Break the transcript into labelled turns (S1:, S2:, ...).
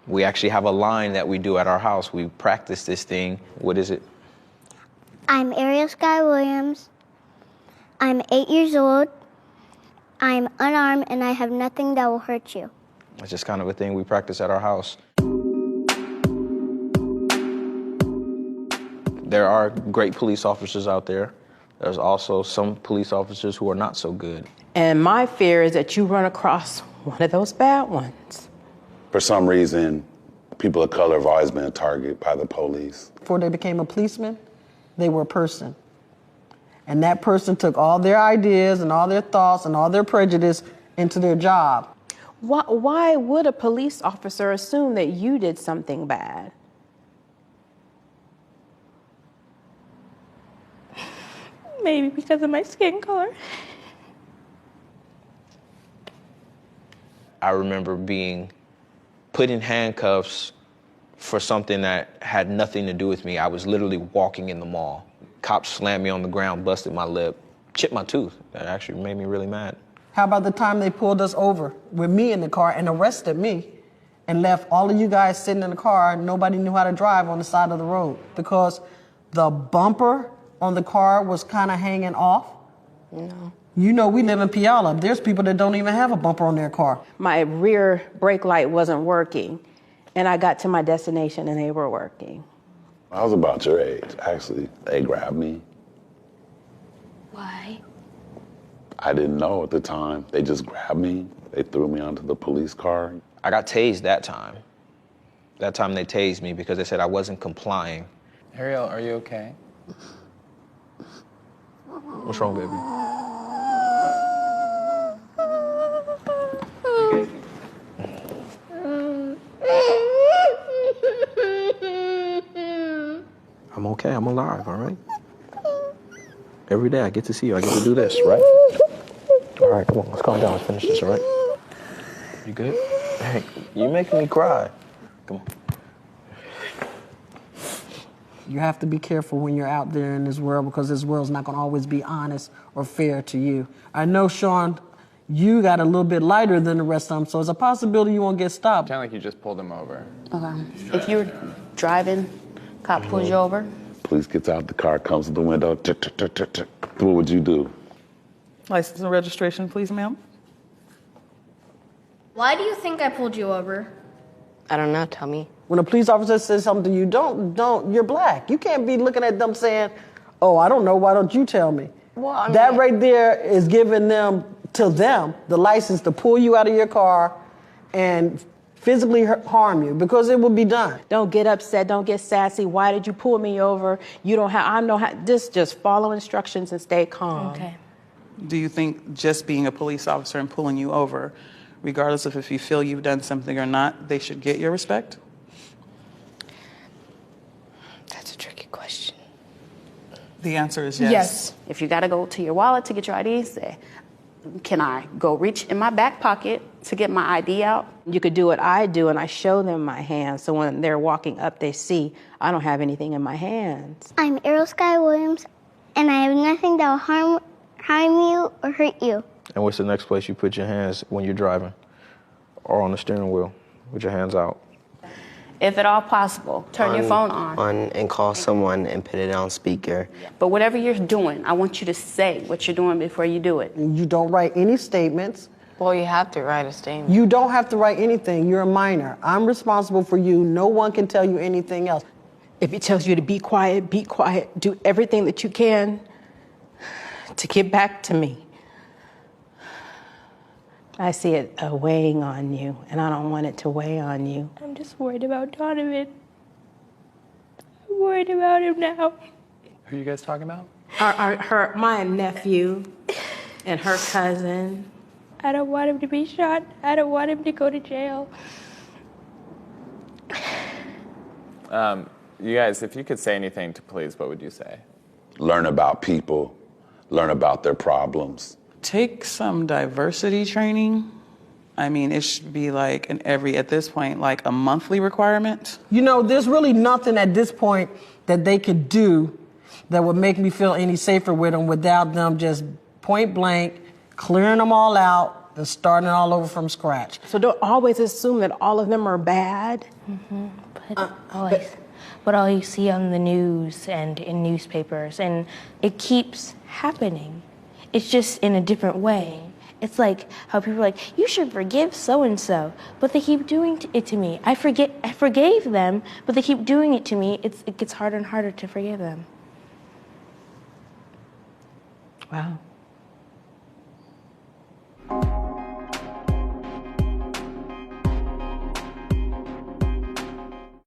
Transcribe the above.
S1: We actually have a line that we do at our house. We practice this thing. What is it?
S2: I'm Ariel Sky Williams. I'm 8 years old. I'm unarmed and I have nothing that will hurt you.
S1: It's just kind of a thing we practice at our house. There are great police officers out there. There's also some police officers who are not so good.
S3: And my fear is that you run across one of those bad ones.
S4: For some reason, people of color have always been a target by the police.
S5: Before they became a policeman, they were a person. And that person took all their ideas and all their thoughts and all their prejudice into their job.
S3: Why would a police officer assume that you did something bad?
S6: Maybe because of my skin color.
S1: I remember being put in handcuffs for something that had nothing to do with me. I was literally walking in the mall. Cops slammed me on the ground, busted my lip, chipped my tooth. That actually made me really mad.
S5: How about the time they pulled us over with me in the car and arrested me and left all of you guys sitting in the car and nobody knew how to drive on the side of the road because the bumper on the car was kind of hanging off?
S3: No.
S5: You know, we live in Puyallup. There's people that don't even have a bumper on their car.
S3: My rear brake light wasn't working, and I got to my destination and they were working.
S4: I was about your age, actually. They grabbed me.
S2: Why?
S4: I didn't know at the time. They just grabbed me. They threw me onto the police car.
S1: I got tased that time. That time they tased me because they said I wasn't complying.
S7: Ariel, are you okay?
S1: What's wrong, baby? I'm okay, I'm alive, all right? Every day I get to see you, I get to do this, right? All right, come on, let's calm down, let's finish this, all right? You good? Hey, you making me cry. Come on.
S5: You have to be careful when you're out there in this world because this world's not going to always be honest or fair to you. I know, Sean, you got a little bit lighter than the rest of them, so it's a possibility you won't get stopped.
S7: Sound like you just pulled him over.
S8: Okay. If you're driving, cop pulls you over.
S4: Police gets out the car, comes to the window, tick, tick, tick, tick, tick. What would you do?
S9: License and registration, please, ma'am.
S6: Why do you think I pulled you over?
S8: I don't know, tell me.
S5: When a police officer says something to you, you're black. You can't be looking at them saying, oh, I don't know, why don't you tell me?
S8: Well, I mean,
S5: that right there is giving them the license to pull you out of your car and physically harm you because it will be done.
S3: Don't get upset, don't get sassy. Why did you pull me over? You don't have, I know how, just follow instructions and stay calm.
S8: Okay.
S9: Do you think just being a police officer and pulling you over, regardless of if you feel you've done something or not, they should get your respect?
S8: That's a tricky question.
S9: The answer is yes.
S8: Yes. If you got to go to your wallet to get your ID, say, can I go reach in my back pocket to get my ID out?
S3: You could do what I do, and I show them my hands, so when they're walking up, they see I don't have anything in my hands.
S2: I'm Ariel Sky Williams, and I have nothing that will harm you or hurt you.
S1: And what's the next place you put your hands when you're driving or on the steering wheel with your hands out?
S8: If at all possible, turn your phone on.
S10: And call someone and put it on speaker.
S8: But whatever you're doing, I want you to say what you're doing before you do it.
S5: You don't write any statements.
S8: Well, you have to write a statement.
S5: You don't have to write anything. You're a minor. I'm responsible for you. No one can tell you anything else.
S3: If it tells you to be quiet, be quiet. Do everything that you can to get back to me. I see it weighing on you, and I don't want it to weigh on you.
S6: I'm just worried about Donovan. I'm worried about him now.
S7: Who are you guys talking about?
S3: My nephew and her cousin.
S6: I don't want him to be shot. I don't want him to go to jail.
S7: You guys, if you could say anything to police, what would you say?
S4: Learn about people, learn about their problems.
S9: Take some diversity training. I mean, it should be like at this point, like a monthly requirement.
S5: You know, there's really nothing at this point that they could do that would make me feel any safer with them without them just point blank, clearing them all out and starting all over from scratch.
S3: So don't always assume that all of them are bad.
S6: But all you see on the news and in newspapers, and it keeps happening. It's just in a different way. It's like how people are like, you should forgive so-and-so, but they keep doing it to me. I forgave them, but they keep doing it to me. It gets harder and harder to forgive them.
S3: Wow.